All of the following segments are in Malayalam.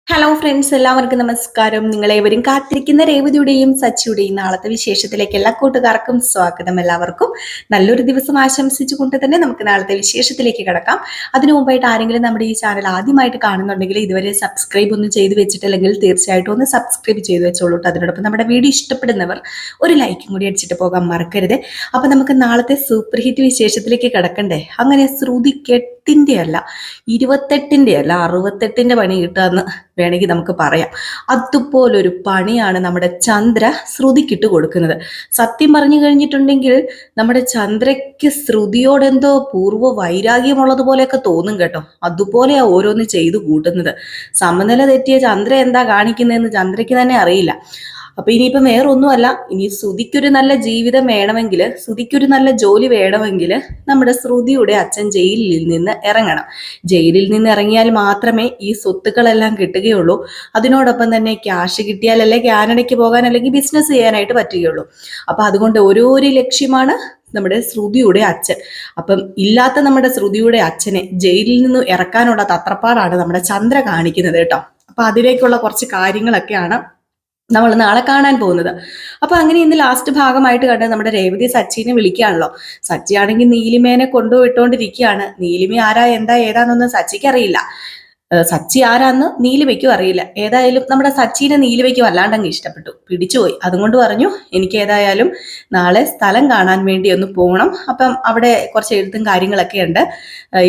ഹലോ ഫ്രണ്ട്സ്, എല്ലാവർക്കും നമസ്കാരം. നിങ്ങളേവരും കാത്തിരിക്കുന്ന രേവതിയുടെയും സച്ചിയുടെയും നാളത്തെ വിശേഷത്തിലേക്ക് എല്ലാ കൂട്ടുകാർക്കും സ്വാഗതം. എല്ലാവർക്കും നല്ലൊരു ദിവസം ആശംസിച്ചുകൊണ്ട് തന്നെ നമുക്ക് നാളത്തെ വിശേഷത്തിലേക്ക് കിടക്കാം. അതിനു മുമ്പായിട്ട് ആരെങ്കിലും നമ്മുടെ ഈ ചാനൽ ആദ്യമായിട്ട് കാണുന്നുണ്ടെങ്കിൽ ഇതുവരെ സബ്സ്ക്രൈബ് ഒന്നും ചെയ്ത് വെച്ചിട്ടില്ലെങ്കിൽ തീർച്ചയായിട്ടും ഒന്ന് സബ്സ്ക്രൈബ് ചെയ്ത് വെച്ചോളൂ. അതിനോടൊപ്പം നമ്മുടെ വീഡിയോ ഇഷ്ടപ്പെടുന്നവർ ഒരു ലൈക്കും കൂടി അടിച്ചിട്ട് പോകാൻ മറക്കരുത്. അപ്പൊ നമുക്ക് നാളത്തെ സൂപ്പർ ഹിറ്റ് വിശേഷത്തിലേക്ക് കിടക്കണ്ടേ. അങ്ങനെ ശ്രുതി ന്റെ അല്ല 28ന്റെ അല്ല 68ന്റെ പണി കിട്ടാന്ന് വേണമെങ്കിൽ നമുക്ക് പറയാം. അതുപോലൊരു പണിയാണ് നമ്മുടെ ചന്ദ്ര ശ്രുതിക്കിട്ട് കൊടുക്കുന്നത്. സത്യം പറഞ്ഞു കഴിഞ്ഞിട്ടുണ്ടെങ്കിൽ നമ്മുടെ ചന്ദ്രയ്ക്ക് ശ്രുതിയോടെന്തോ പൂർവ്വ വൈരാഗ്യമുള്ളതുപോലെയൊക്കെ തോന്നും കേട്ടോ. അതുപോലെയാ ഓരോന്ന് ചെയ്തു കൂട്ടുന്നത്. സമനില തെറ്റിയ ചന്ദ്ര എന്താ കാണിക്കുന്നതെന്ന് ചന്ദ്രയ്ക്ക് തന്നെ അറിയില്ല. അപ്പൊ ഇനിയിപ്പം വേറൊന്നുമല്ല, ഇനി ശ്രുതിക്കൊരു നല്ല ജീവിതം വേണമെങ്കിൽ, ശ്രുതിക്കൊരു നല്ല ജോലി വേണമെങ്കിൽ നമ്മുടെ ശ്രുതിയുടെ അച്ഛൻ ജയിലിൽ നിന്ന് ഇറങ്ങണം. ജയിലിൽ നിന്ന് ഇറങ്ങിയാൽ മാത്രമേ ഈ സ്വത്തുക്കളെല്ലാം കിട്ടുകയുള്ളൂ. അതിനോടൊപ്പം തന്നെ ക്യാഷ് കിട്ടിയാലല്ലേ കാനഡയ്ക്ക് പോകാൻ അല്ലെങ്കിൽ ബിസിനസ് ചെയ്യാനായിട്ട് പറ്റുകയുള്ളൂ. അപ്പൊ അതുകൊണ്ട് ഓരോരോ ലക്ഷ്യമാണ് നമ്മുടെ ശ്രുതിയുടെ അച്ഛൻ. അപ്പം ഇല്ലാത്ത നമ്മുടെ ശ്രുതിയുടെ അച്ഛനെ ജയിലിൽ നിന്ന് ഇറക്കാനുള്ള തത്രപ്പാടാണ് നമ്മുടെ ചന്ദ്ര കാണിക്കുന്നത് കേട്ടോ. അപ്പൊ അതിലേക്കുള്ള കുറച്ച് കാര്യങ്ങളൊക്കെയാണ് നമ്മൾ നാളെ കാണാൻ പോകുന്നത്. അപ്പൊ അങ്ങനെ ഇന്ന് ലാസ്റ്റ് ഭാഗമായിട്ട് കണ്ടത് നമ്മുടെ രേവതി സച്ചിനെ വിളിക്കുകയാണല്ലോ. സച്ചി ആണെങ്കിൽ നീലിമേനെ കൊണ്ടുപോയിട്ടോണ്ടിരിക്കുകയാണ്. നീലിമ ആരാ എന്താ ഏതാന്നൊന്നും സച്ചിക്ക് അറിയില്ല. സച്ചി ആരാന്ന് നീലിമയ്ക്കും അറിയില്ല. ഏതായാലും നമ്മുടെ സച്ചിനെ നീലിമയ്ക്ക് വല്ലാണ്ടങ്ങ് ഇഷ്ടപ്പെട്ടു, പിടിച്ചുപോയി. അതുകൊണ്ട് പറഞ്ഞു എനിക്ക് ഏതായാലും നാളെ സ്ഥലം കാണാൻ വേണ്ടി ഒന്ന് പോകണം. അപ്പം അവിടെ കുറച്ച് എഴുത്തും കാര്യങ്ങളൊക്കെ ഉണ്ട്,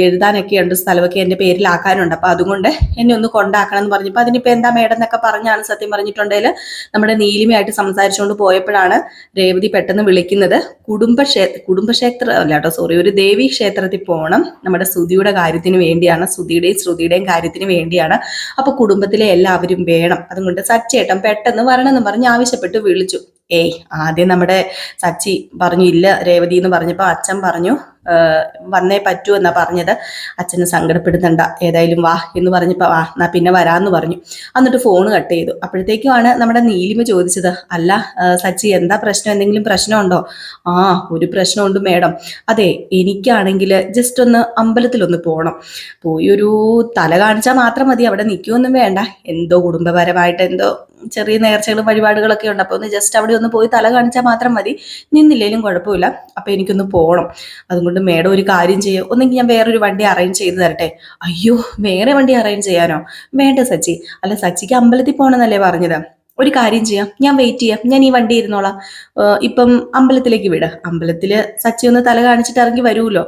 എഴുതാനൊക്കെ ഉണ്ട്, സ്ഥലമൊക്കെ എൻ്റെ പേരിലാക്കാനുണ്ട്. അപ്പൊ അതുകൊണ്ട് എന്നെ ഒന്ന് കൊണ്ടാക്കണം എന്ന് പറഞ്ഞപ്പോൾ അതിനിപ്പോ എന്താ മേഡം എന്നൊക്കെ പറഞ്ഞാണ് സത്യം പറഞ്ഞിട്ടുണ്ടെങ്കിൽ നമ്മുടെ നീലിമയായിട്ട് സംസാരിച്ചുകൊണ്ട് പോയപ്പോഴാണ് രേവതി പെട്ടെന്ന് വിളിക്കുന്നത്. കുടുംബക്ഷേത്ര അല്ല കേട്ടോ, സോറി, ഒരു ദേവീ ക്ഷേത്രത്തിൽ പോകണം. നമ്മുടെ ശ്രുതിയുടെ കാര്യത്തിന് വേണ്ടിയാണ്, ശ്രുതിയുടെയും കാര്യത്തിന് വേണ്ടിയാണ്. അപ്പൊ കുടുംബത്തിലെ എല്ലാവരും വേണം. അതുകൊണ്ട് സച്ചേട്ടൻ പെട്ടെന്ന് വരണം എന്ന് പറഞ്ഞ് ആവശ്യപ്പെട്ട് വിളിച്ചു. ആദ്യം നമ്മുടെ സച്ചി പറഞ്ഞു ഇല്ല രേവതി എന്ന് പറഞ്ഞപ്പോ അച്ഛൻ പറഞ്ഞു വന്നേ പറ്റൂ എന്നാ പറഞ്ഞത്. അച്ഛനെ സങ്കടപ്പെടുത്തണ്ട, ഏതായാലും വാ എന്ന് പറഞ്ഞപ്പോ വാ എന്നാ പിന്നെ വരാന്ന് പറഞ്ഞു. എന്നിട്ട് ഫോൺ കട്ട് ചെയ്തു. അപ്പോഴത്തേക്കുമാണ് നമ്മുടെ നീലിമ ചോദിച്ചത്, അല്ല സച്ചി എന്താ പ്രശ്നം, എന്തെങ്കിലും പ്രശ്നമുണ്ടോ? ഒരു പ്രശ്നമുണ്ട് മേഡം. അതെ, എനിക്കാണെങ്കിൽ ജസ്റ്റ് ഒന്ന് അമ്പലത്തിലൊന്ന് പോകണം. പോയി ഒരു തല കാണിച്ചാൽ മാത്രം മതി, അവിടെ നിൽക്കുമൊന്നും വേണ്ട. എന്തോ കുടുംബപരമായിട്ട് എന്തോ ചെറിയ നേർച്ചകളും വഴിപാടുകളൊക്കെ ഉണ്ട്. അപ്പൊ ഒന്ന് ജസ്റ്റ് അവിടെ ഒന്ന് പോയി തല കാണിച്ചാൽ മാത്രം മതി, നിന്നില്ലേലും കുഴപ്പമില്ല. അപ്പൊ എനിക്കൊന്ന് പോകണം. അതുകൊണ്ട് മേഡം ഒരു കാര്യം ചെയ്യും, ഒന്നെങ്കിൽ ഞാൻ വേറൊരു വണ്ടി അറേഞ്ച് ചെയ്ത് തരട്ടെ. അയ്യോ, വേറെ വണ്ടി അറേഞ്ച് ചെയ്യാനോ? വേണ്ട സച്ചി. അല്ല, സച്ചിക്ക് അമ്പലത്തിൽ പോകണമെന്നല്ലേ പറഞ്ഞത്? ഒരു കാര്യം ചെയ്യാം, ഞാൻ വെയിറ്റ് ചെയ്യാം, ഞാൻ ഈ വണ്ടി ഇരുന്നോളാം. ഇപ്പം അമ്പലത്തിലേക്ക് വിട്. അമ്പലത്തില് സച്ചി ഒന്ന് തല കാണിച്ചിട്ട് ഇറങ്ങി വരുമല്ലോ,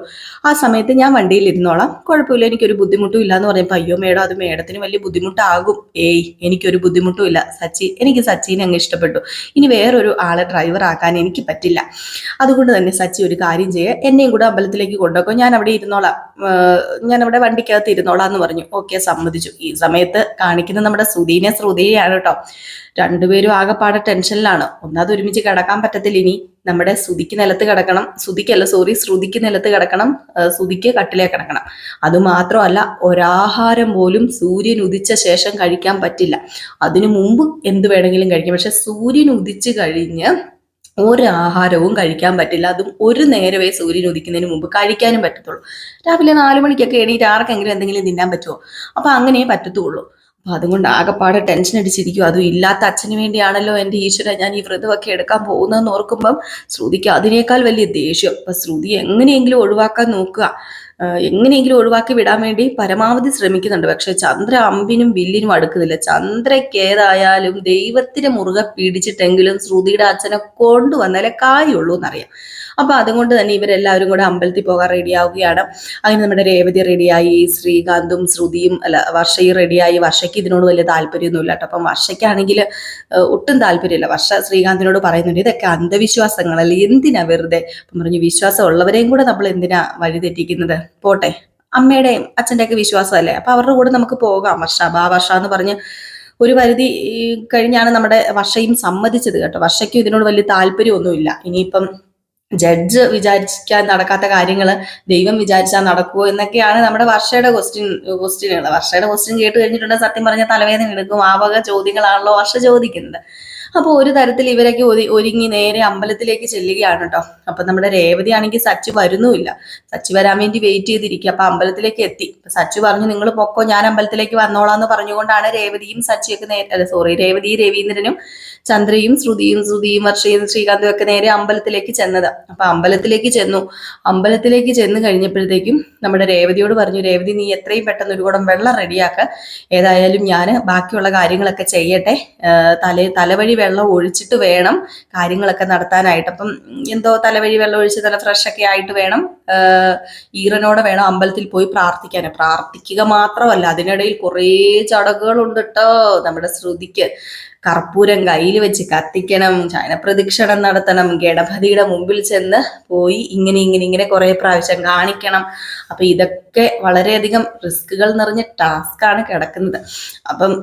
ആ സമയത്ത് ഞാൻ വണ്ടിയിൽ ഇരുന്നോളാം, കുഴപ്പമില്ല, എനിക്കൊരു ബുദ്ധിമുട്ടും ഇല്ല എന്ന് പറഞ്ഞപ്പോൾ അയ്യോ മേഡം, അത് മേഡത്തിന് വലിയ ബുദ്ധിമുട്ടാകും. എനിക്കൊരു ബുദ്ധിമുട്ടും ഇല്ല സച്ചി, എനിക്ക് സച്ചിനെ അങ്ങ് ഇഷ്ടപ്പെട്ടു. ഇനി വേറൊരു ആളെ ഡ്രൈവർ ആക്കാൻ എനിക്ക് പറ്റില്ല. അതുകൊണ്ട് തന്നെ സച്ചി ഒരു കാര്യം ചെയ്യുക, എന്നെയും കൂടെ അമ്പലത്തിലേക്ക് കൊണ്ടുപോക്കോ, ഞാൻ അവിടെ ഇരുന്നോളാം, ഞാൻ അവിടെ വണ്ടിക്കകത്ത് ഇരുന്നോളാം എന്ന് പറഞ്ഞു. ഓക്കെ, സമ്മതിച്ചു. ഈ സമയത്ത് കാണിക്കുന്നത് നമ്മുടെ ശ്രുതിയാണ് കേട്ടോ. രണ്ടുപേരും ആകെപ്പാടെ ടെൻഷനിലാണ്. ഒന്നാമത് ഒരുമിച്ച് കിടക്കാൻ പറ്റത്തില്ല. ഇനി നമ്മുടെ ശ്രുതിക്ക് നിലത്ത് കിടക്കണം, ശ്രുതിക്ക് നിലത്ത് കിടക്കണം, ശ്രുതിക്ക് കട്ടിലേ കിടക്കണം. അതുമാത്രമല്ല, ഒരാഹാരം പോലും സൂര്യൻ ഉദിച്ച ശേഷം കഴിക്കാൻ പറ്റില്ല. അതിനു മുമ്പ് എന്ത് വേണമെങ്കിലും കഴിക്കാം, പക്ഷെ സൂര്യൻ ഉദിച്ചു കഴിഞ്ഞ് ഒരാഹാരവും കഴിക്കാൻ പറ്റില്ല. അതും ഒരു നേരമേ സൂര്യൻ ഉദിക്കുന്നതിന് മുമ്പ് കഴിക്കാനും പറ്റത്തുള്ളൂ. രാവിലെ 4 മണിക്കൊക്കെ എണീറ്റ് ആർക്കെങ്കിലും എന്തെങ്കിലും തിന്നാൻ പറ്റുമോ? അപ്പൊ അങ്ങനെ പറ്റത്തുള്ളൂ. അപ്പൊ അതുകൊണ്ട് ആകെപ്പാടെ ടെൻഷൻ അടിച്ചിരിക്കും. അതും ഇല്ലാത്ത അച്ഛന് വേണ്ടിയാണല്ലോ എൻ്റെ ഈശ്വര ഞാൻ ഈ വ്രതമൊക്കെ എടുക്കാൻ പോകുന്നതെന്ന് ഓർക്കുമ്പം ശ്രുതിക്ക് അതിനേക്കാൾ വലിയ ദേഷ്യം. അപ്പൊ ശ്രുതി എങ്ങനെയെങ്കിലും ഒഴിവാക്കാൻ നോക്കുക, എങ്ങനെയെങ്കിലും ഒഴിവാക്കി വിടാൻ വേണ്ടി പരമാവധി ശ്രമിക്കുന്നുണ്ട്. പക്ഷെ ചന്ദ്ര അമ്പിനും വില്ലിനും അടുക്കുന്നില്ല. ചന്ദ്രയ്ക്ക് ഏതായാലും ദൈവത്തിന് മുറുകെ പിടിച്ചിട്ടെങ്കിലും ശ്രുതിയുടെ അച്ഛനെ കൊണ്ടുവന്നാലേ കാര്യമുള്ളൂ എന്നറിയാം. അപ്പൊ അതുകൊണ്ട് തന്നെ ഇവരെല്ലാവരും കൂടെ അമ്പലത്തിൽ പോകാൻ റെഡിയാവുകയാണ്. അങ്ങനെ നമ്മുടെ രേവതി റെഡിയായി, ശ്രീകാന്തും ശ്രുതിയും വർഷയും റെഡിയായി. വർഷയ്ക്ക് ഇതിനോട് വലിയ താല്പര്യമൊന്നുമില്ല കേട്ടോ. അപ്പം വർഷയ്ക്കാണെങ്കിൽ ഒട്ടും താല്പര്യമില്ല. വർഷ ശ്രീകാന്തിനോട് പറയുന്നുണ്ട് ഇതൊക്കെ അന്ധവിശ്വാസങ്ങളല്ലേ, എന്തിനാ വെറുതെ. അപ്പം പറഞ്ഞു വിശ്വാസം ഉള്ളവരെയും കൂടെ നമ്മൾ എന്തിനാ വഴിതെറ്റിക്കുന്നത്, പോട്ടെ, അമ്മയുടെയും അച്ഛൻ്റെ ഒക്കെ വിശ്വാസമല്ലേ, അപ്പൊ അവരുടെ കൂടെ നമുക്ക് പോകാം വർഷ എന്ന് പറഞ്ഞ് ഒരു പരിധി കഴിഞ്ഞാണ് നമ്മുടെ വർഷയും സമ്മതിച്ചത് കേട്ടോ. വർഷയ്ക്കും ഇതിനോട് വലിയ താല്പര്യമൊന്നുമില്ല. ഇനിയിപ്പം ജഡ്ജ് വിചാരിക്കാൻ നടക്കാത്ത കാര്യങ്ങൾ ദൈവം വിചാരിച്ചാൽ നടക്കുമോ എന്നൊക്കെയാണ് നമ്മുടെ വർഷയുടെ ക്വസ്റ്റ്യനുകൾ. വർഷയുടെ ക്വസ്റ്റ്യൻ കേട്ട് കഴിഞ്ഞിട്ടുണ്ടെങ്കിൽ സത്യം പറഞ്ഞ തലവേദന എടുക്കും. ആ വക ചോദ്യങ്ങളാണല്ലോ വർഷ ചോദിക്കുന്നത്. അപ്പോൾ ഒരു തരത്തിൽ ഇവരൊക്കെ ഒരുങ്ങി നേരെ അമ്പലത്തിലേക്ക് ചെല്ലുകയാണ് കേട്ടോ. അപ്പൊ നമ്മുടെ രേവതി ആണെങ്കിൽ സച്ചു വരുന്നുമില്ല. സച്ചു വരാൻ വേണ്ടി വെയിറ്റ് ചെയ്തിരിക്കുക. അപ്പൊ അമ്പലത്തിലേക്ക് എത്തി. സച്ചു പറഞ്ഞു നിങ്ങൾ പൊക്കോ, ഞാൻ അമ്പലത്തിലേക്ക് വന്നോളാന്ന് പറഞ്ഞുകൊണ്ടാണ് രേവതിയും സച്ചിയൊക്കെ രേവതി രവീന്ദ്രനും ചന്ദ്രയും ശ്രുതിയും വർഷയും ശ്രീകാന്തും ഒക്കെ നേരെ അമ്പലത്തിലേക്ക് ചെന്നത്. അപ്പൊ അമ്പലത്തിലേക്ക് ചെന്ന് കഴിഞ്ഞപ്പോഴത്തേക്കും നമ്മുടെ രേവതിയോട് പറഞ്ഞു, രേവതി നീ എത്രയും പെട്ടെന്ന് ഒരു കുടം വെള്ളം റെഡിയാക്ക, ഏതായാലും ഞാൻ ബാക്കിയുള്ള കാര്യങ്ങളൊക്കെ ചെയ്യട്ടെ, തലവഴി വെള്ളം ഒഴിച്ചിട്ട് വേണം കാര്യങ്ങളൊക്കെ നടത്താനായിട്ട്. അപ്പം എന്തോ തലവഴി വെള്ളം ഒഴിച്ച് നല്ല ഫ്രഷ് ഒക്കെ ആയിട്ട് വേണം, ഈറനോടെ വേണം അമ്പലത്തിൽ പോയി പ്രാർത്ഥിക്കുക മാത്രമല്ല, അതിനിടയിൽ കുറേ ചടങ്ങുകളുണ്ട് കേട്ടോ. നമ്മുടെ ശ്രുതിക്ക് കർപ്പൂരം കയ്യിൽ വെച്ച് കത്തിക്കണം, ശയനപ്രദക്ഷിണം നടത്തണം, ഗണപതിയുടെ മുമ്പിൽ ചെന്ന് പോയി ഇങ്ങനെ കുറെ പ്രാവശ്യം കാണിക്കണം. അപ്പൊ ഇതൊക്കെ വളരെയധികം റിസ്കുകൾ നിറഞ്ഞ ടാസ്ക്കാണ് കിടക്കുന്നത്. അപ്പം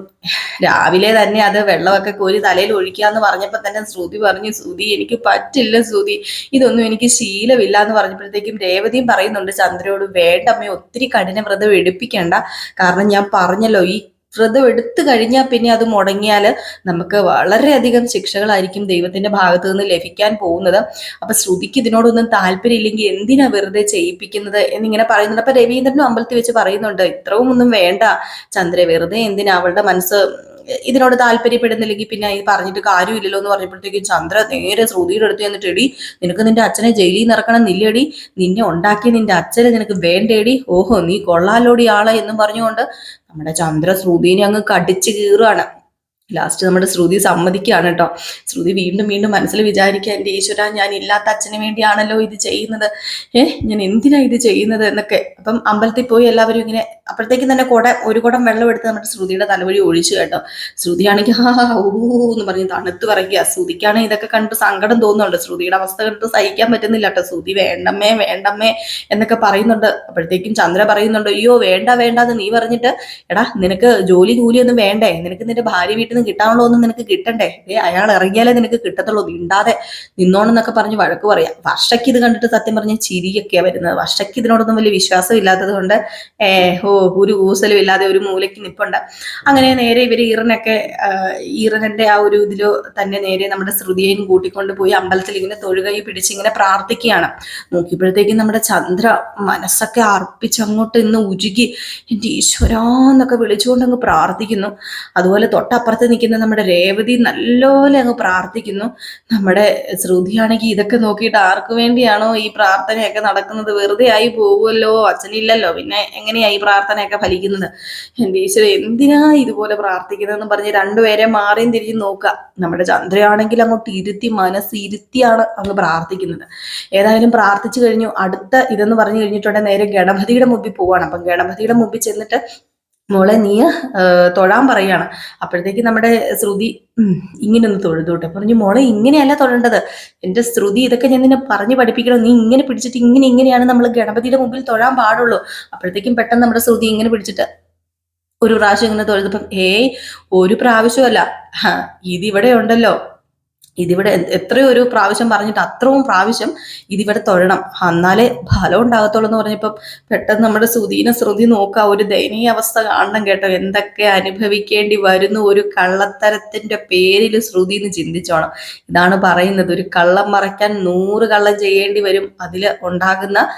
രാവിലെ തന്നെ അത് വെള്ളമൊക്കെ കോരി തലയിൽ ഒഴിക്കാന്ന് പറഞ്ഞപ്പോൾ തന്നെ ശ്രുതി പറഞ്ഞു, ശ്രുതി എനിക്ക് പറ്റില്ല ശ്രുതി, ഇതൊന്നും എനിക്ക് ശീലമില്ല എന്ന് പറഞ്ഞപ്പോഴത്തേക്കും രേവതിയും പറയുന്നുണ്ട് ചന്ദ്രയോട്, വേണ്ടമ്മേ ഒത്തിരി കഠിന വ്രതം എടുപ്പിക്കണ്ട, കാരണം ഞാൻ പറഞ്ഞല്ലോ ഈ വ്രതം എടുത്തു കഴിഞ്ഞാൽ പിന്നെ അത് മുടങ്ങിയാൽ നമുക്ക് വളരെയധികം ശിക്ഷകളായിരിക്കും ദൈവത്തിന്റെ ഭാഗത്ത് നിന്ന് ലഭിക്കാൻ പോകുന്നത്. അപ്പൊ ശ്രുതിക്ക് ഇതിനോടൊന്നും താല്പര്യം ഇല്ലെങ്കിൽ എന്തിനാ വെറുതെ ചെയ്യിപ്പിക്കുന്നത് എന്നിങ്ങനെ പറയുന്നുണ്ട്. അപ്പൊ രവീന്ദ്രനും അമ്പലത്തിൽ വെച്ച് പറയുന്നുണ്ട്, ഇത്രയും ഒന്നും വേണ്ട ചന്ദ്ര, വെറുതെ എന്തിനാ, അവളുടെ മനസ്സ് ഇതിനോട് താല്പര്യപ്പെടുന്നില്ലെങ്കിൽ പിന്നെ ഇത് പറഞ്ഞിട്ട് കാര്യമില്ലല്ലോ എന്ന് പറഞ്ഞപ്പോഴത്തേക്കും ചന്ദ്ര നേരെ ശ്രുതിയുടെ അടുത്ത് ചെന്നിട്ട്, എടി നിനക്ക് നിന്റെ അച്ഛനെ ജയിലിൽ നിന്ന് ഇറക്കണം നില്ലടി, നിന്നെ ഉണ്ടാക്കി നിന്റെ അച്ഛനെ നിനക്ക് വേണ്ടേടി, ഓഹോ നീ കൊള്ളാലോടി ആളെ എന്നും പറഞ്ഞുകൊണ്ട് നമ്മുടെ ചന്ദ്ര ശ്രുതിനെ അങ്ങ് കടിച്ചു കീറുകയാണ്. ലാസ്റ്റ് നമ്മുടെ ശ്രുതി സമ്മതിക്കുകയാണ് കേട്ടോ. ശ്രുതി വീണ്ടും മനസ്സിൽ വിചാരിക്കുക, എൻ്റെ ഈശ്വര ഞാൻ ഇല്ലാത്ത അച്ഛന് വേണ്ടിയാണല്ലോ ഇത് ചെയ്യുന്നത്, ഞാൻ എന്തിനാ ഇത് ചെയ്യുന്നത് എന്നൊക്കെ. അപ്പം അമ്പലത്തിൽ പോയി എല്ലാവരും ഇങ്ങനെ, അപ്പോഴത്തേക്കും തന്നെ ഒരു കുടം വെള്ളം എടുത്ത് നമ്മുടെ ശ്രുതിയുടെ തലവഴി ഒഴിച്ചു കേട്ടോ. ശ്രുതിയാണെങ്കിൽ എന്ന് പറഞ്ഞ് തണുത്ത് പറയുക. ശ്രുതിക്കാണെങ്കിൽ ഇതൊക്കെ കണ്ടിട്ട് സങ്കടം തോന്നുന്നുണ്ട്, ശ്രുതിയുടെ അവസ്ഥ കണ്ടിട്ട് സഹിക്കാൻ പറ്റുന്നില്ല കേട്ടോ. ശ്രുതി വേണ്ടമ്മേ എന്നൊക്കെ പറയുന്നുണ്ട്. അപ്പോഴത്തേക്കും ചന്ദ്ര പറയുന്നുണ്ട്, അയ്യോ വേണ്ടാന്ന് നീ പറഞ്ഞിട്ട്, എടാ നിനക്ക് ജോലിയൊന്നും വേണ്ടേ, നിനക്ക് നിന്റെ ഭാര്യ വീട്ടിൽ നിന്ന് കിട്ടാനുള്ള ഒന്നും നിനക്ക് കിട്ടണ്ടേ, അയാൾ ഇറങ്ങിയാലേ നിനക്ക് കിട്ടത്തുള്ളൂ, മിണ്ടാതെ നിന്നോണെന്നൊക്കെ പറഞ്ഞ് വഴക്ക് പറയാം. വർഷയ്ക്ക് ഇത് കണ്ടിട്ട് സത്യം പറഞ്ഞ ചിരിയൊക്കെയാ വരുന്നത്. വർഷയ്ക്ക് ഇതിനോടൊന്നും വലിയ വിശ്വാസം ഇല്ലാത്തത് കൊണ്ട് ഒരു ഊസലും ഇല്ലാതെ ഒരു മൂലയ്ക്ക് നിപ്പുണ്ട്. അങ്ങനെ നേരെ ഇവര് ഈറനന്റെ ആ ഒരു ഇതിലോ തന്നെ നേരെ നമ്മുടെ ശ്രുതിയെയും കൂട്ടിക്കൊണ്ട് പോയി അമ്പലത്തിൽ ഇങ്ങനെ തൊഴുകൈ പിടിച്ച് ഇങ്ങനെ പ്രാർത്ഥിക്കുകയാണ്. നോക്കിയപ്പോഴത്തേക്കും നമ്മുടെ ചന്ദ്ര മനസ്സൊക്കെ അർപ്പിച്ചങ്ങോട്ട് ഇന്ന് ഉരുകി എൻ്റെ ഈശ്വരാന്നൊക്കെ വിളിച്ചുകൊണ്ട് അങ്ങ് പ്രാർത്ഥിക്കുന്നു. അതുപോലെ തൊട്ടപ്പുറത്ത് നിൽക്കുന്ന നമ്മുടെ രേവതി നല്ലപോലെ അങ്ങ് പ്രാർത്ഥിക്കുന്നു. നമ്മുടെ ശ്രുതിയാണെങ്കിൽ ഇതൊക്കെ നോക്കിയിട്ട് ആർക്കു വേണ്ടിയാണോ ഈ പ്രാർത്ഥനയൊക്കെ നടക്കുന്നത്, വെറുതെ ആയി പോകുമല്ലോ, അച്ഛനില്ലല്ലോ, പിന്നെ എങ്ങനെയാ ഈ പ്രാർത്ഥനയൊക്കെ ഫലിക്കുന്നത്, എൻ്റെ ഈശ്വരൻ എന്തിനാ ഇതുപോലെ പ്രാർത്ഥിക്കുന്നതെന്ന് പറഞ്ഞ് രണ്ടുപേരെ മാറിയും തിരിഞ്ഞ് നോക്കുക. നമ്മുടെ ചന്ദ്രയാണെങ്കിൽ അങ്ങോട്ട് മനസ്സിരുത്തിയാണ് അങ്ങ് പ്രാർത്ഥിക്കുന്നത്. ഏതായാലും പ്രാർത്ഥിച്ചു കഴിഞ്ഞു. അടുത്ത ഇതെന്ന് പറഞ്ഞു കഴിഞ്ഞിട്ടുണ്ടെങ്കിൽ നേരെ ഗണപതിയുടെ മുമ്പിൽ പോവാണ്. അപ്പം ഗണപതിയുടെ മുമ്പിൽ ചെന്നിട്ട് മോളെ നീ തൊഴാൻ പറയാണ്. അപ്പോഴത്തേക്ക് നമ്മുടെ ശ്രുതി ഇങ്ങനെ ഒന്ന് തൊഴുതോട്ടെ പറഞ്ഞു, മോളെ ഇങ്ങനെയല്ല തൊഴേണ്ടത്, എൻ്റെ ശ്രുതി ഇതൊക്കെ ഞാൻ നിന്നെ പറഞ്ഞു പഠിപ്പിക്കണം, നീ ഇങ്ങനെ പിടിച്ചിട്ട് ഇങ്ങനെയാണ് നമ്മൾ ഗണപതിയുടെ മുമ്പിൽ തൊഴാൻ പാടുള്ളൂ. അപ്പോഴത്തേക്കും പെട്ടെന്ന് നമ്മുടെ ശ്രുതി ഇങ്ങനെ പിടിച്ചിട്ട് ഒരു പ്രാവശ്യം ഇങ്ങനെ തൊഴുതപ്പം ഒരു പ്രാവശ്യമല്ല, ഇതിവിടെ ഉണ്ടല്ലോ, ഇതിവിടെ എത്രയോ ഒരു പ്രാവശ്യം പറഞ്ഞിട്ട് അത്രയും പ്രാവശ്യം ഇതിവിടെ തൊഴണം, എന്നാലേ ഫലം ഉണ്ടാകത്തുള്ളൂ എന്ന് പറഞ്ഞപ്പോൾ പെട്ടെന്ന് നമ്മുടെ ശ്രുതി നോക്കുക. ഒരു ദയനീയ അവസ്ഥ കാണണം കേട്ടോ, എന്തൊക്കെ അനുഭവിക്കേണ്ടി വരുന്നു ഒരു കള്ളത്തരത്തിന്റെ പേരിൽ ശ്രുതി എന്ന് ചിന്തിച്ചോണം. ഇതാണ് പറയുന്നത്, ഒരു കള്ളം മറയ്ക്കാൻ 100 കള്ളം ചെയ്യേണ്ടി വരും, അതിൽ ഉണ്ടാകുന്ന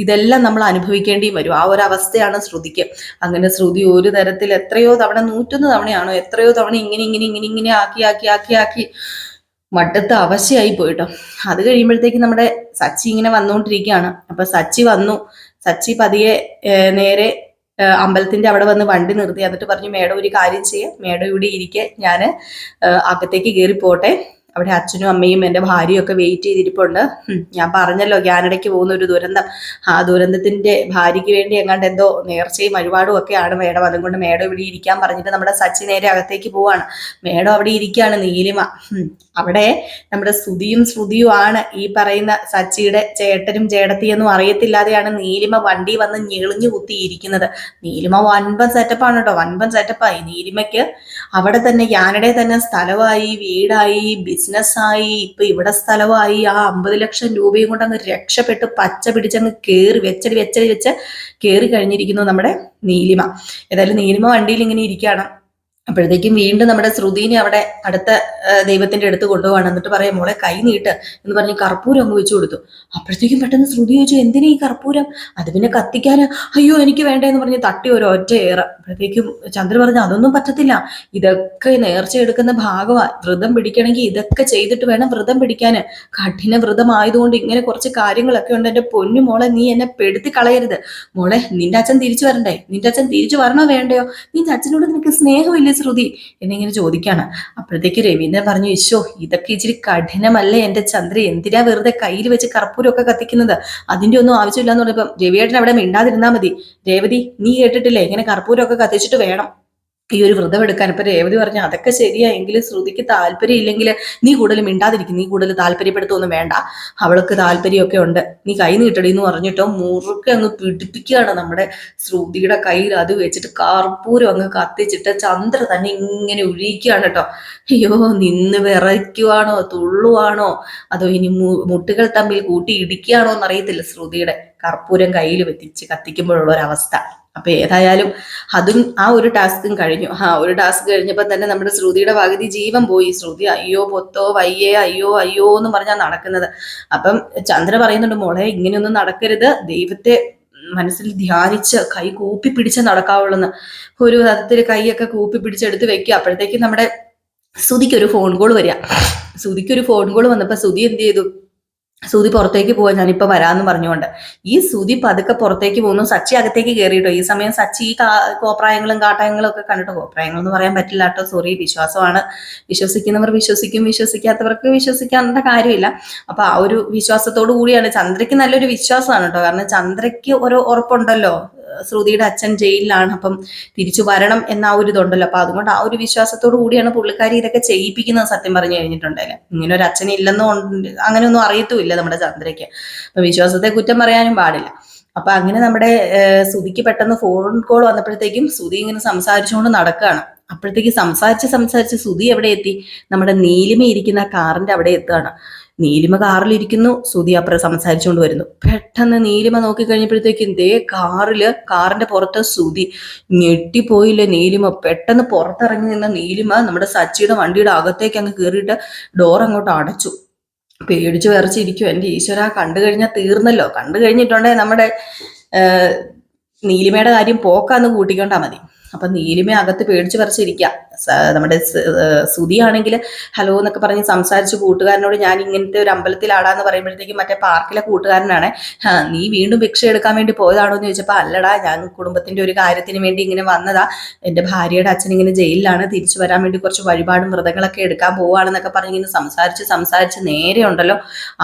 ഇതെല്ലാം നമ്മൾ അനുഭവിക്കേണ്ടിയും വരും. ആ ഒരു അവസ്ഥയാണ് ശ്രുതിക്ക്. അങ്ങനെ ശ്രുതി ഒരു തരത്തിൽ എത്രയോ തവണ 101 തവണയാണോ എത്രയോ തവണ ഇങ്ങനെ ആക്കി മട്ടത്ത് അവശയായി പോയിട്ടോ. അത് കഴിയുമ്പോഴത്തേക്ക് നമ്മുടെ സച്ചി ഇങ്ങനെ വന്നുകൊണ്ടിരിക്കുകയാണ്. അപ്പൊ സച്ചി വന്നു. സച്ചി പതിയെ നേരെ അമ്പലത്തിന്റെ അവിടെ വന്ന് വണ്ടി നിർത്തി. എന്നിട്ട് പറഞ്ഞു, മേഡം ഒരു കാര്യം ചെയ്യാം, മേഡം ഇവിടെ ഇരിക്കെ ഞാൻ അകത്തേക്ക് കയറി പോട്ടെ, അവിടെ അച്ഛനും അമ്മയും എൻ്റെ ഭാര്യയും ഒക്കെ വെയിറ്റ് ചെയ്തിരിപ്പുണ്ട്. ഞാൻ പറഞ്ഞല്ലോ കാനഡയ്ക്ക് പോകുന്ന ഒരു ദുരന്തം, ആ ദുരന്തത്തിന്റെ ഭാര്യയ്ക്ക് വേണ്ടി എങ്ങാണ്ട് എന്തോ നേർച്ചയും വഴിപാടും ഒക്കെയാണ് മേഡം, അതുകൊണ്ട് മേഡം ഇവിടെ ഇരിക്കാൻ പറഞ്ഞിട്ട് നമ്മുടെ സച്ചി നേരെ അകത്തേക്ക് പോവാണ്. മേഡം അവിടെ ഇരിക്കുകയാണ്. നീലിമ അവിടെ നമ്മുടെ ശ്രുതിയും ആണ് ഈ പറയുന്ന സച്ചിയുടെ ചേട്ടനും ചേട്ടത്തിയൊന്നും അറിയത്തില്ലാതെയാണ് നീലിമ വണ്ടി വന്ന് ഞെളിഞ്ഞു കുത്തിയിരിക്കുന്നത്. നീലിമ വൻപൻ സെറ്റപ്പാണ് കേട്ടോ, വൻപൻ സെറ്റപ്പായി. നീലിമയ്ക്ക് അവിടെ തന്നെ കാനഡയിൽ തന്നെ സ്ഥലമായി, വീടായി, ബിസിനസ്സായി, ഇപ്പൊ ഇവിടെ സ്ഥലമായി. ആ 50 ലക്ഷം രൂപയും കൊണ്ട് അങ്ങ് രക്ഷപ്പെട്ട് പച്ച പിടിച്ചങ്ങ് കേറി വെച്ച് കേറി കഴിഞ്ഞിരിക്കുന്നു നമ്മുടെ നീലിമ. ഏതായാലും നീലിമ വണ്ടിയിൽ ഇങ്ങനെ ഇരിക്കുകയാണ്. അപ്പോഴത്തേക്കും വീണ്ടും നമ്മുടെ ശ്രുതിനെ അവിടെ അടുത്ത ദൈവത്തിന്റെ അടുത്ത് കൊണ്ടുപോകാണ്. എന്നിട്ട് പറയാം, മോളെ കൈ നീട്ട് എന്ന് പറഞ്ഞ് കർപ്പൂരം അങ്ങ് വെച്ചു കൊടുത്തു. അപ്പോഴത്തേക്കും പെട്ടെന്ന് ശ്രുതി ചോദിച്ചു, എന്തിനാ ഈ കർപ്പൂരം? അത് പിന്നെ കത്തിക്കാന്. അയ്യോ എനിക്ക് വേണ്ടെന്ന് പറഞ്ഞ് തട്ടി ഒരു ഒറ്റ ഏറ്. അപ്പോഴത്തേക്കും ചന്ദ്ര പറഞ്ഞു, അതൊന്നും പറ്റത്തില്ല, ഇതൊക്കെ നേർച്ച എടുക്കുന്ന ഭാഗമാണ്, വ്രതം പിടിക്കണമെങ്കിൽ ഇതൊക്കെ ചെയ്തിട്ട് വേണം വ്രതം പിടിക്കാന്. കഠിന വ്രതമായതുകൊണ്ട് ഇങ്ങനെ കുറച്ച് കാര്യങ്ങളൊക്കെ ഉണ്ട്. എന്റെ പൊന്നു മോളെ, നീ എന്നെ പെടുത്തി കളയരുത്. മോളെ, നിന്റെ അച്ഛൻ തിരിച്ചു വരണ്ടേ? നിന്റെ അച്ഛൻ തിരിച്ചു വരണോ വേണ്ടയോ? നിന്റെ അച്ഛനോട് നിനക്ക് സ്നേഹമില്ലേ ശ്രുതി എന്നിങ്ങനെ ചോദിക്കാണ്. അപ്പോഴത്തേക്ക് രവീന്ദ്രൻ പറഞ്ഞു, ഈശോ ഇതൊക്കെ ഇച്ചിരി കഠിനമല്ലേ എന്റെ ചന്ദ്ര, എന്തിനാ വെറുതെ കയ്യിൽ വെച്ച് കർപ്പൂരമൊക്കെ കത്തിക്കുന്നത്? അതിന്റെ ഒന്നും ആവശ്യമില്ല എന്ന് പറഞ്ഞപ്പം രവിയേട്ടൻ അവിടെ മിണ്ടാതിരുന്നാ മതി. രേവതി, നീ കേട്ടിട്ടില്ലേ, ഇങ്ങനെ കർപ്പൂരമൊക്കെ കത്തിച്ചിട്ട് വേണം ഈ ഒരു വ്രതം എടുക്കാൻ. ഇപ്പൊ രേവതി പറഞ്ഞു, അതൊക്കെ ശരിയാ, എങ്കിലും ശ്രുതിക്ക് താല്പര്യം ഇല്ലെങ്കിൽ നീ കൂടുതൽ മിണ്ടാതിരിക്കും, നീ കൂടുതൽ താല്പര്യപ്പെടുത്തൊന്നും വേണ്ട, അവൾക്ക് താല്പര്യമൊക്കെ ഉണ്ട്, നീ കൈ നീട്ടടി എന്ന് പറഞ്ഞിട്ടോ മുറുക്കെ അങ്ങ് പിടിപ്പിക്കുകയാണ് നമ്മുടെ ശ്രുതിയുടെ കയ്യിൽ. അത് വെച്ചിട്ട് കർപ്പൂരം അങ്ങ് കത്തിച്ചിട്ട് ചന്ദ്ര തന്നെ ഇങ്ങനെ ഒഴിക്കുകയാണ് കേട്ടോ. അയ്യോ, നിന്ന് വിറയ്ക്കുവാണോ തുള്ളുവാണോ അതോ ഇനി മുട്ടുകൾ തമ്മിൽ കൂട്ടി ഇടിക്കുകയാണോ എന്നറിയത്തില്ല ശ്രുതിയുടെ കർപ്പൂരം കയ്യിൽ വെത്തിച്ച് കത്തിക്കുമ്പോഴുള്ള ഒരവസ്ഥ. അപ്പൊ ഏതായാലും അതും ആ ഒരു ടാസ്കും കഴിഞ്ഞു. ഒരു ടാസ്ക് കഴിഞ്ഞപ്പോ തന്നെ നമ്മുടെ ശ്രുതിയുടെ പകുതി ജീവൻ പോയി. ശ്രുതി അയ്യോ പൊത്തോ വയ്യേ, അയ്യോ അയ്യോ എന്ന് പറഞ്ഞാൽ നടക്കുന്നത്. അപ്പം ചന്ദ്ര പറയുന്നുണ്ട്, മോളെ ഇങ്ങനെയൊന്നും നടക്കരുത്, ദൈവത്തെ മനസ്സിൽ ധ്യാനിച്ച് കൈ കൂപ്പി പിടിച്ച് നടക്കാവുള്ളെന്ന്. ഒരു തരത്തിൽ കൈയൊക്കെ കൂപ്പി പിടിച്ചെടുത്ത് വെക്കുക. അപ്പോഴത്തേക്കും നമ്മുടെ ശ്രുതിക്ക് ഒരു ഫോൺ കോൾ വരിക. ശ്രുതിക്ക് ഒരു ഫോൺ കോൾ വന്നപ്പോ ശ്രുതി എന്ത് ചെയ്തു, ശ്രുതി പുറത്തേക്ക് പോവാ, ഞാനിപ്പോ വരാന്ന് പറഞ്ഞുകൊണ്ട്. ഈ ശ്രുതി പതുക്കെ പുറത്തേക്ക് പോകുന്നു. സച്ചി അകത്തേക്ക് കയറിയിട്ടോ. ഈ സമയം സച്ചി ഈ കോപ്രായങ്ങളും കാട്ടായങ്ങളും ഒക്കെ കണ്ടിട്ടോ, കോപ്രായങ്ങൾ എന്ന് പറയാൻ പറ്റില്ല കേട്ടോ, സോറി, വിശ്വാസമാണ്. വിശ്വസിക്കുന്നവർ വിശ്വസിക്കും, വിശ്വസിക്കാത്തവർക്ക് വിശ്വസിക്കാനുള്ള കാര്യമില്ല. അപ്പൊ ആ ഒരു വിശ്വാസത്തോടു കൂടിയാണ്. ചന്ദ്രയ്ക്ക് നല്ലൊരു വിശ്വാസമാണ് കേട്ടോ, കാരണം ചന്ദ്രയ്ക്ക് ഒരു ഉറപ്പുണ്ടല്ലോ, ശ്രുതിയുടെ അച്ഛൻ ജയിലിലാണ്, അപ്പം തിരിച്ചു വരണം എന്ന ആ ഒരു ഇതുണ്ടല്ലോ. അപ്പൊ അതുകൊണ്ട് ആ ഒരു വിശ്വാസത്തോടു കൂടിയാണ് പുള്ളിക്കാരി ഇതൊക്കെ ചെയ്യിപ്പിക്കുന്നത്. സത്യം പറഞ്ഞു കഴിഞ്ഞിട്ടുണ്ടല്ലേ, ഇങ്ങനെ ഒരു അച്ഛൻ ഇല്ലെന്നോ അങ്ങനെയൊന്നും അറിയത്തുമില്ല നമ്മുടെ ചന്ദ്രയ്ക്ക്. അപ്പൊ വിശ്വാസത്തെ കുറ്റം പറയാനും പാടില്ല. അപ്പൊ അങ്ങനെ നമ്മുടെ ശ്രുതിക്ക് പെട്ടെന്ന് ഫോൺ കോൾ വന്നപ്പോഴത്തേക്കും ശ്രുതി ഇങ്ങനെ സംസാരിച്ചുകൊണ്ട് നടക്കുകയാണ്. അപ്പോഴത്തേക്ക് സംസാരിച്ച് ശ്രുതി എവിടെ എത്തി, നമ്മുടെ നീലിമ ഇരിക്കുന്ന കാറിന്റെ അവിടെ എത്തുകയാണ്. നീലിമ കാറിലിരിക്കുന്നു, ശ്രുതി അപ്പുറം സംസാരിച്ചുകൊണ്ട് വരുന്നു. പെട്ടെന്ന് നീലിമ നോക്കിക്കഴിഞ്ഞപ്പോഴത്തേക്കും ദേ കാറിന്റെ പുറത്ത് ശ്രുതി. ഞെട്ടിപ്പോയില്ലേ നീലിമ. പെട്ടെന്ന് പുറത്തിറങ്ങി നിന്ന നീലിമ നമ്മുടെ സച്ചിയുടെ വണ്ടിയുടെ അകത്തേക്ക് അങ്ങ് കയറിയിട്ട് ഡോർ അങ്ങോട്ട് അടച്ചു. പേടിച്ചു വിറച്ചിരിക്കും. എന്റെ ഈശ്വര, കണ്ടു കഴിഞ്ഞാൽ തീർന്നല്ലോ. കണ്ടു കഴിഞ്ഞിട്ടുണ്ടേ നമ്മുടെ നീലിമയുടെ കാര്യം പോക്കാന്ന് കൂട്ടിക്കൊണ്ടാ മതി. അപ്പൊ നീലിമ അകത്ത് പേടിച്ചു വിറച്ചിരിക്കുക. നമ്മുടെ ശ്രുതിയാണെങ്കിൽ ഹലോ എന്നൊക്കെ പറഞ്ഞ് സംസാരിച്ച് കൂട്ടുകാരനോട്, ഞാൻ ഇങ്ങനത്തെ ഒരു അമ്പലത്തിലാടാന്ന് പറയുമ്പോഴത്തേക്കും മറ്റേ പാർക്കിലെ കൂട്ടുകാരനാണ്, നീ വീണ്ടും ഭിക്ഷ എടുക്കാൻ വേണ്ടി പോയതാണോ എന്ന് ചോദിച്ചപ്പോ, അല്ലടാ, ഞാൻ കുടുംബത്തിന്റെ ഒരു കാര്യത്തിന് വേണ്ടി ഇങ്ങനെ വന്നതാ, എന്റെ ഭാര്യയുടെ അച്ഛൻ ഇങ്ങനെ ജയിലിലാണ്, തിരിച്ചു വരാൻ വേണ്ടി കുറച്ച് വഴിപാടും വ്രതങ്ങളൊക്കെ എടുക്കാൻ പോവാണെന്നൊക്കെ പറഞ്ഞ് ഇങ്ങനെ സംസാരിച്ച് നേരെ ഉണ്ടല്ലോ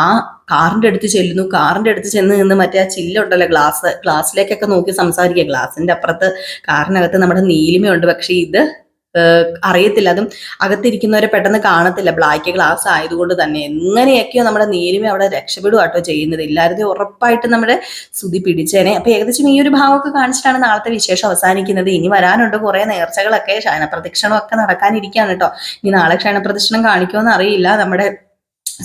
ആ കാറിന്റെ അടുത്ത് ചെല്ലുന്നു. കാറിന്റെ അടുത്ത് ചെന്ന് നിന്ന് മറ്റേ ആ ചില്ലുണ്ടല്ലോ, ഗ്ലാസ്സിലേക്കൊക്കെ നോക്കി സംസാരിക്കുക. ഗ്ലാസിന്റെ അപ്പുറത്ത് കാറിനകത്ത് നമ്മുടെ നീലിമയുണ്ട്. പക്ഷെ ഇത് അറിയത്തില്ല, അതും അകത്തിരിക്കുന്നവരെ പെട്ടെന്ന് കാണത്തില്ല, ബ്ലാക്ക് ഗ്ലാസ് ആയതുകൊണ്ട് തന്നെ. എങ്ങനെയൊക്കെയോ നമ്മുടെ നീലിമ അവിടെ രക്ഷപ്പെടുവാട്ടോ ചെയ്യുന്നത്. ഇല്ലാതെ ഉറപ്പായിട്ട് നമ്മുടെ ശ്രുതി പിടിച്ചേനെ. അപ്പൊ ഏകദേശം ഈ ഒരു ഭാവമൊക്കെ കാണിച്ചിട്ടാണ് നാളത്തെ വിശേഷം അവസാനിക്കുന്നത്. ഇനി വരാനുണ്ട് കുറെ നേർച്ചകളൊക്കെ, ശയനപ്രദക്ഷിണം ഒക്കെ നടക്കാനിരിക്കുകയാണ് കേട്ടോ. ഇനി നാളെ ക്ഷണപ്രദക്ഷിണം കാണിക്കുമെന്ന് അറിയില്ല. നമ്മുടെ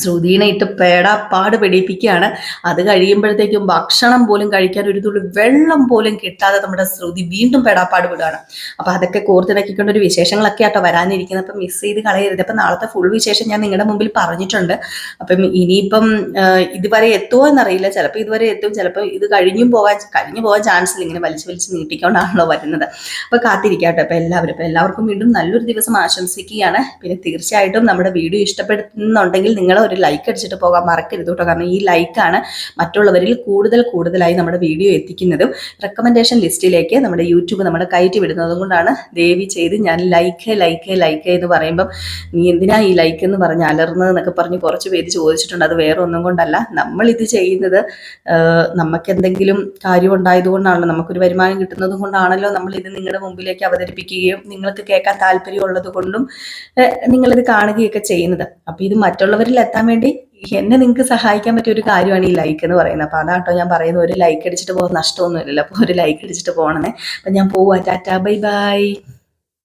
ശ്രുതിനെ ഇട്ട് പേടാപ്പാട് പിടിപ്പിക്കുകയാണ്. അത് കഴിയുമ്പോഴത്തേക്കും ഭക്ഷണം പോലും കഴിക്കാൻ ഒരു തുള്ളി വെള്ളം പോലും കിട്ടാതെ നമ്മുടെ ശ്രുതി വീണ്ടും പേടാപ്പാട് വിടുകയാണ്. അപ്പൊ അതൊക്കെ കോർത്തിണക്കിക്കൊണ്ട് ഒരു വിശേഷങ്ങളൊക്കെ ആട്ടോ വരാനിരിക്കുന്നത്. അപ്പൊ മിസ് ചെയ്ത് കളയരുത്. അപ്പൊ നാളത്തെ ഫുൾ വിശേഷം ഞാൻ നിങ്ങളുടെ മുമ്പിൽ പറഞ്ഞിട്ടുണ്ട്. അപ്പം ഇനിയിപ്പം ഇതുവരെ എത്തുമോ എന്നറിയില്ല. ചിലപ്പോൾ ഇതുവരെ എത്തും, ചിലപ്പോൾ ഇത് കഴിഞ്ഞു പോകാൻ ചാൻസ് ഇല്ല. ഇങ്ങനെ വലിച്ചു നീട്ടിക്കൊണ്ടാണല്ലോ വരുന്നത്. അപ്പൊ കാത്തിരിക്കാട്ടോ. അപ്പൊ എല്ലാവർക്കും വീണ്ടും നല്ലൊരു ദിവസം ആശംസിക്കുകയാണ്. പിന്നെ തീർച്ചയായിട്ടും നമ്മുടെ വീഡിയോ ഇഷ്ടപ്പെടുന്നുണ്ടെങ്കിൽ നിങ്ങൾ ഒരു ലൈക്ക് അടിച്ചിട്ട് പോകാൻ മറക്കരുത് കേട്ടോ. കാരണം ഈ ലൈക്കാണ് മറ്റുള്ളവരിൽ കൂടുതലായി നമ്മുടെ വീഡിയോ എത്തിക്കുന്നതും റെക്കമെൻഡേഷൻ ലിസ്റ്റിലേക്ക് നമ്മുടെ യൂട്യൂബ് നമ്മുടെ കയറ്റി വിടുന്നതും കൊണ്ടാണ്. ദയവ് ചെയ്ത് ഞാൻ ലൈക്ക് എന്ന് പറയുമ്പം നീ എന്തിനാ ഈ ലൈക്ക് എന്ന് പറഞ്ഞ് അലർന്നതെന്നൊക്കെ പറഞ്ഞ് കുറച്ച് പേര് ചോദിച്ചിട്ടുണ്ട്. അത് വേറെ ഒന്നും കൊണ്ടല്ല, നമ്മളിത് ചെയ്യുന്നത് നമുക്ക് എന്തെങ്കിലും കാര്യം ഉണ്ടായതുകൊണ്ടാണല്ലോ, നമുക്കൊരു വരുമാനം കിട്ടുന്നത് കൊണ്ടാണല്ലോ നമ്മളിത് നിങ്ങളുടെ മുമ്പിലേക്ക് അവതരിപ്പിക്കുകയും നിങ്ങൾക്ക് കേൾക്കാൻ താല്പര്യമുള്ളത് കൊണ്ടും നിങ്ങളിത് കാണുകയൊക്കെ ചെയ്യുന്നത്. അപ്പൊ ഇത് മറ്റുള്ളവരിൽ എത്താൻ വേണ്ടി എന്നെ നിങ്ങൾക്ക് സഹായിക്കാൻ പറ്റിയ ഒരു കാര്യമാണ് ഈ ലൈക്ക് എന്ന് പറയുന്നത്. അപ്പൊ അതാട്ടോ ഞാൻ പറയുന്നത്, ഒരു ലൈക്ക് അടിച്ചിട്ട് പോകുന്ന നഷ്ടമൊന്നുമില്ലല്ലോ. അപ്പൊ ഒരു ലൈക്ക് അടിച്ചിട്ട് പോകണേ. അപ്പൊ ഞാൻ പോവാ. Tata, bye bye.